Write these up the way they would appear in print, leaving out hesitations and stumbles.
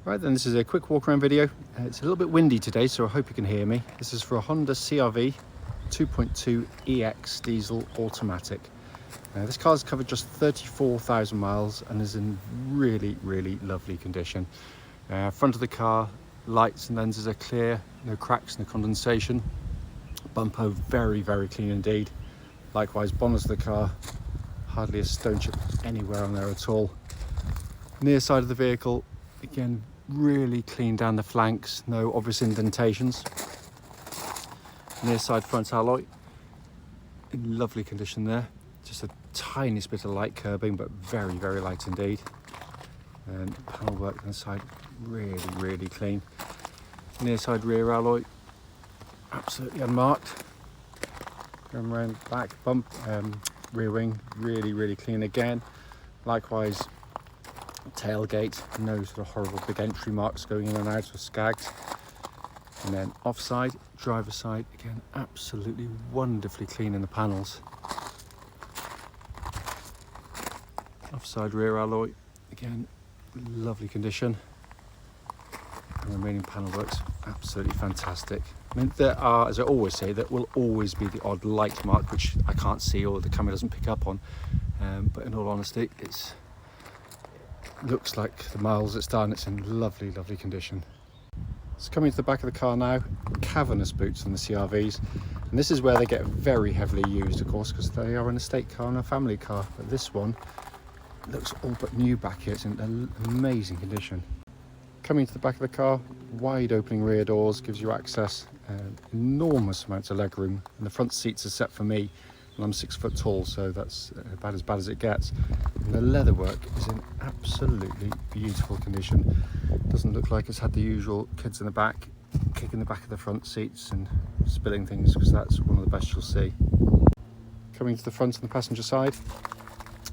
Right then, this is a quick walk around video. It's a little bit windy today, so I hope you can hear me. This is for a Honda CR-V 2.2 EX diesel automatic. This car's covered just 34,000 miles and is in really lovely condition. Front of the car, lights and lenses are clear, no cracks, no condensation. Bumper very clean indeed. Likewise, bonnet of the car, hardly a stone chip anywhere on there at all. Near side of the vehicle, again, really clean down the flanks, no obvious indentations. Near side front alloy, in lovely condition there. Just a tiny bit of light curbing, but very light indeed. And panel work on the side, really clean. Near side rear alloy, absolutely unmarked. Going around back bump, rear wing, really clean again. Likewise, tailgate, no sort of horrible big entry marks going in and out or skags. And then offside, driver's side, again, absolutely wonderfully clean in the panels. Offside rear alloy, again, lovely condition. And the remaining panel works absolutely fantastic. I mean, there are, as I always say, there will always be the odd light mark which I can't see or the camera doesn't pick up on. But in all honesty, looks like the miles it's done, it's in lovely condition. So coming to the back of the car now, cavernous boots on the CR-Vs, and this is where they get very heavily used, of course, because they are an estate car and a family car. But this one looks all but new back here. It's in amazing condition. Coming to the back of the car, wide opening rear doors gives you access, enormous amounts of leg room, and the front seats are set for me, and I'm 6 foot tall, so that's about as bad as it gets. And the leatherwork is in absolutely beautiful condition. Doesn't look like it's had the usual kids in the back kicking the back of the front seats and spilling things, because that's one of the best you'll see. Coming to the front and the passenger side,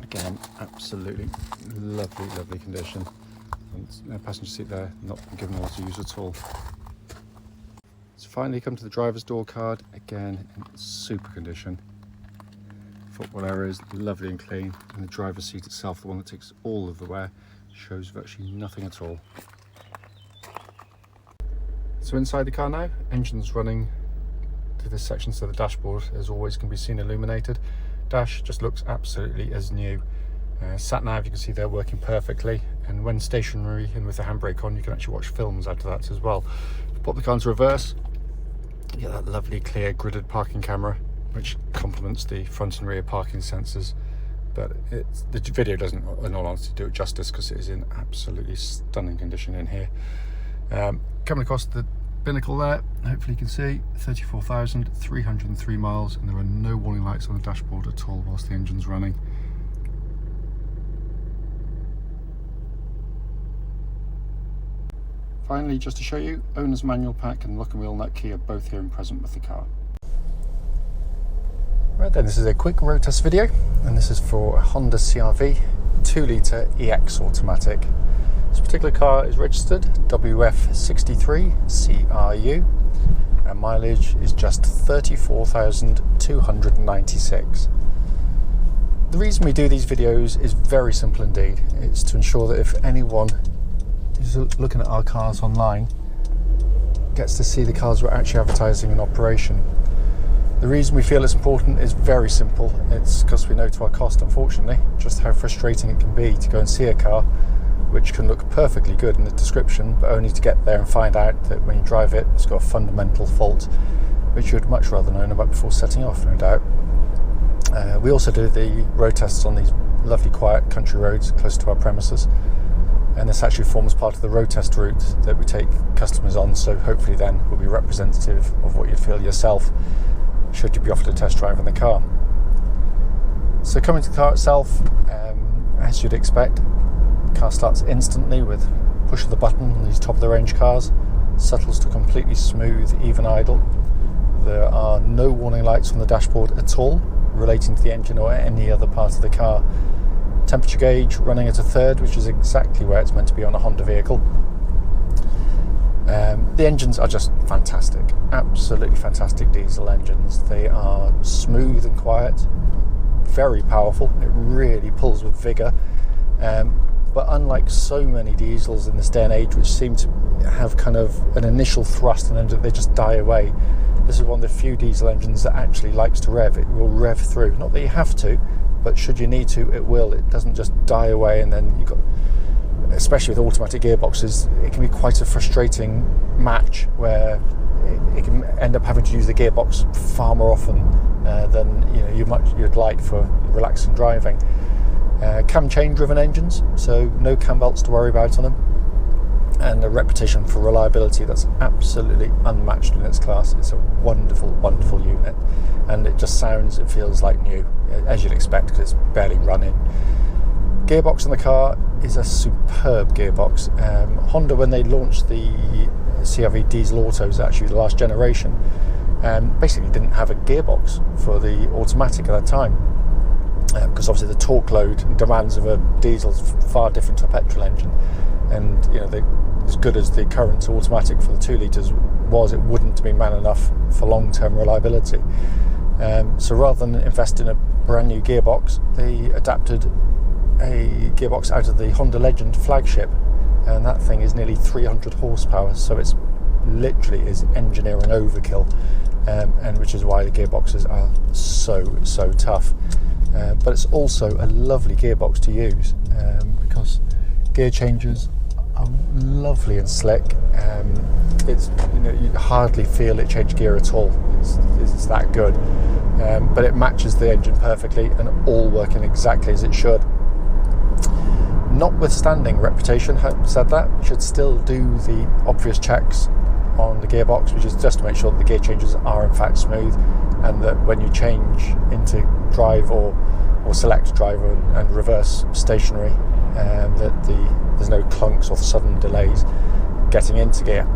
again, absolutely lovely condition. And passenger seat there, not been given all to use at all. So finally come to the driver's door card, again in super condition. Footwell areas, lovely and clean, and the driver's seat itself, the one that takes all of the wear, shows virtually nothing at all. So inside the car now, engine's running to this section, so the dashboard as always can be seen illuminated. Dash just looks absolutely as new. Sat nav, you can see they're working perfectly, and when stationary and with the handbrake on, you can actually watch films out of that as well. Pop the car into reverse, you get that lovely clear gridded parking camera, which complements the front and rear parking sensors. But the video doesn't, in all honesty, do it justice, because it is in absolutely stunning condition in here. Coming across the binnacle there, hopefully you can see 34,303 miles, and there are no warning lights on the dashboard at all whilst the engine's running. Finally, just to show you, owner's manual pack and lock and wheel nut key are both here and present with the car. Right then, this is a quick road test video, and this is for a Honda CR-V 2-litre EX automatic. This particular car is registered WF63CRU, and mileage is just 34,296. The reason we do these videos is very simple indeed. It's to ensure that if anyone is looking at our cars online gets to see the cars we're actually advertising in operation. The reason we feel it's important is very simple. It's because we know to our cost, unfortunately, just how frustrating it can be to go and see a car which can look perfectly good in the description, but only to get there and find out that when you drive it, it's got a fundamental fault, which you'd much rather know about before setting off, no doubt. We also do the road tests on these lovely quiet country roads close to our premises, and this actually forms part of the road test route that we take customers on, so hopefully then will be representative of what you'd feel yourself should you be offered a test drive in the car. So coming to the car itself, as you'd expect, the car starts instantly with push of the button on these top of the range cars, settles to completely smooth, even idle. There are no warning lights on the dashboard at all relating to the engine or any other part of the car. Temperature gauge running at a third, which is exactly where it's meant to be on a Honda vehicle. The engines are just fantastic, absolutely fantastic diesel engines. They are smooth and quiet, very powerful. It really pulls with vigour, but unlike so many diesels in this day and age, which seem to have kind of an initial thrust and then they just die away, this is one of the few diesel engines that actually likes to rev. It will rev through. Not that you have to, but should you need to, it will. It doesn't just die away, and then you've got, especially with automatic gearboxes, it can be quite a frustrating match where it can end up having to use the gearbox far more often than you'd like for relaxing driving. Cam chain driven engines, so no cam belts to worry about on them, and a reputation for reliability that's absolutely unmatched in its class. It's a wonderful, wonderful unit, and it just sounds and feels like new, as you'd expect, because it's barely running. Gearbox in the car is a superb gearbox. Honda, when they launched the CR-V diesel autos, actually the last generation, basically didn't have a gearbox for the automatic at that time, because obviously the torque load and demands of a diesel is far different to a petrol engine, and as good as the current automatic for the 2 litres was, it wouldn't be man enough for long-term reliability. So rather than invest in a brand new gearbox, they adapted a gearbox out of the Honda Legend flagship, and that thing is nearly 300 horsepower, so it's literally is engineering overkill, and which is why the gearboxes are so tough. But it's also a lovely gearbox to use, because gear changes are lovely and slick. It's you hardly feel it change gear at all. It's that good, but it matches the engine perfectly and all working exactly as it should. Notwithstanding reputation, having said that, you should still do the obvious checks on the gearbox, which is just to make sure that the gear changes are in fact smooth, and that when you change into drive or select drive and reverse stationary, that there's no clunks or sudden delays getting into gear.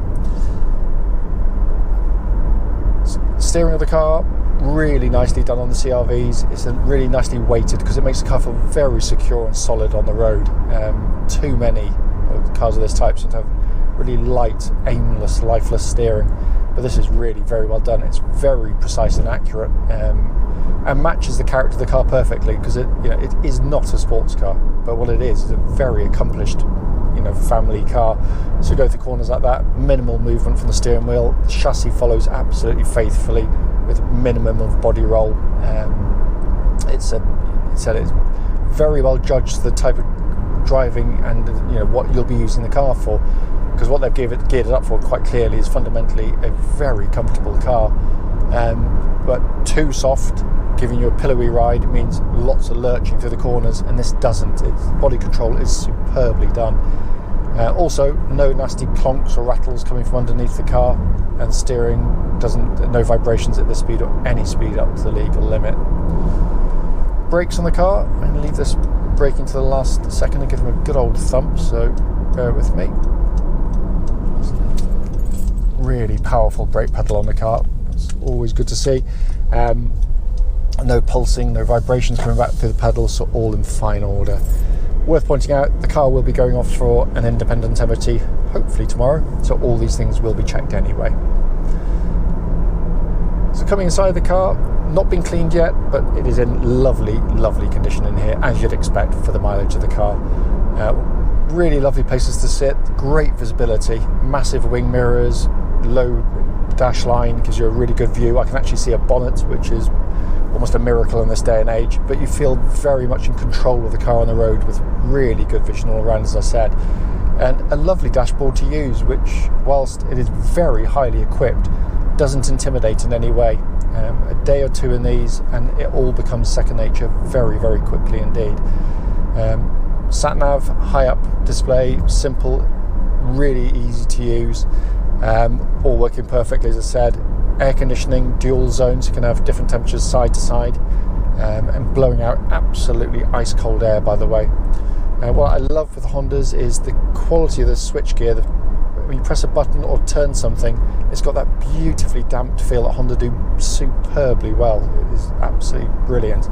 Steering of the car, really nicely done on the CR-Vs. It's really nicely weighted because it makes the car feel very secure and solid on the road. Too many cars of this type seem to have really light, aimless, lifeless steering, but this is really very well done. It's very precise and accurate, and matches the character of the car perfectly, because it is not a sports car, but what it is a very accomplished family car. So go through corners like that, minimal movement from the steering wheel. The chassis follows absolutely faithfully with minimum of body roll. It's very well judged the type of driving and what you'll be using the car for, because what they've geared it up for quite clearly is fundamentally a very comfortable car, but too soft, giving you a pillowy ride. It means lots of lurching through the corners, and this doesn't. Its body control is superbly done. Also, no nasty plonks or rattles coming from underneath the car, and steering no vibrations at this speed or any speed up to the legal limit. Brakes on the car, I'm going to leave this braking to the last second and give them a good old thump, so bear with me. Really powerful brake pedal on the car. It's always good to see. No pulsing, no vibrations coming back through the pedals, so all in fine order. Worth pointing out, the car will be going off for an independent MOT hopefully tomorrow, so all these things will be checked anyway. So coming inside the car, not been cleaned yet, but it is in lovely condition in here, as you'd expect for the mileage of the car. Really lovely places to sit, great visibility, massive wing mirrors, low dash line gives you a really good view. I can actually see a bonnet, which is almost a miracle in this day and age, but you feel very much in control of the car on the road with really good vision all around, as I said, and a lovely dashboard to use, which, whilst it is very highly equipped, doesn't intimidate in any way. A day or two in these and it all becomes second nature very quickly indeed. Sat nav, high up display, simple, really easy to use, all working perfectly, as I said. Air conditioning, dual zones, you can have different temperatures side to side, and blowing out absolutely ice cold air, by the way. What I love with the Hondas is the quality of the switchgear. When you press a button or turn something, it's got that beautifully damped feel that Honda do superbly well. It is absolutely brilliant.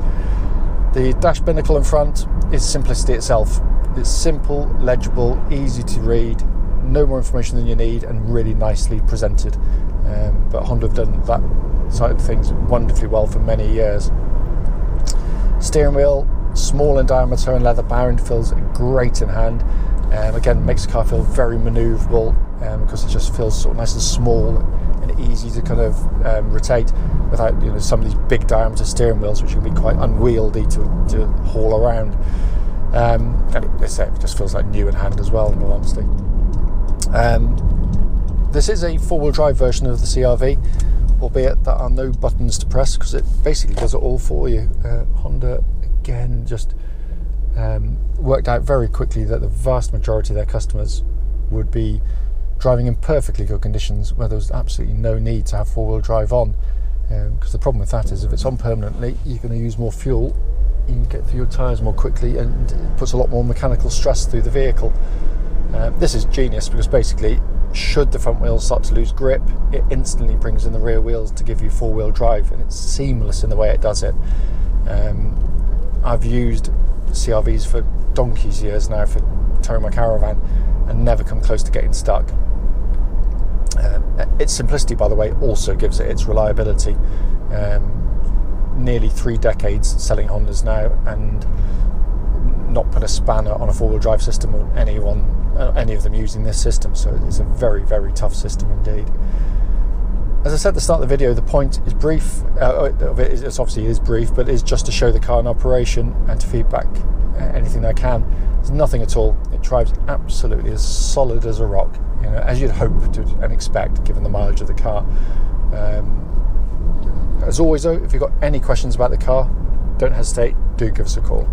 The dash binnacle in front is simplicity itself. It's simple, legible, easy to read, no more information than you need, and really nicely presented. But Honda have done that side of things wonderfully well for many years. Steering wheel, small in diameter and leather bound, feels great in hand. Again, makes the car feel very manoeuvrable because it just feels sort of nice and small and easy to kind of rotate without, you know, some of these big diameter steering wheels, which can be quite unwieldy to haul around. And it just feels like new in hand as well, in all honesty. This is a four-wheel drive version of the CR-V, albeit there are no buttons to press because it basically does it all for you. Honda, again, just worked out very quickly that the vast majority of their customers would be driving in perfectly good conditions where there was absolutely no need to have four-wheel drive on, because the problem with that is if it's on permanently, you're going to use more fuel, you can get through your tyres more quickly, and it puts a lot more mechanical stress through the vehicle. This is genius because basically, should the front wheels start to lose grip, it instantly brings in the rear wheels to give you four-wheel drive, and it's seamless in the way it does it. I've used CR-Vs for donkey's years now for towing my caravan and never come close to getting stuck. Its simplicity, by the way, also gives it its reliability. Nearly 3 decades selling Hondas now, and not put a spanner on a four-wheel drive system or any of them using this system, so it's a very, very tough system indeed. As I said at the start of the video, the point is brief. It's obviously is brief, but it's just to show the car in operation and to feedback anything I can. There's nothing at all. It drives absolutely as solid as a rock, you know, as you'd hope to and expect given the mileage of the car. As always though, if you've got any questions about the car, don't hesitate, do give us a call.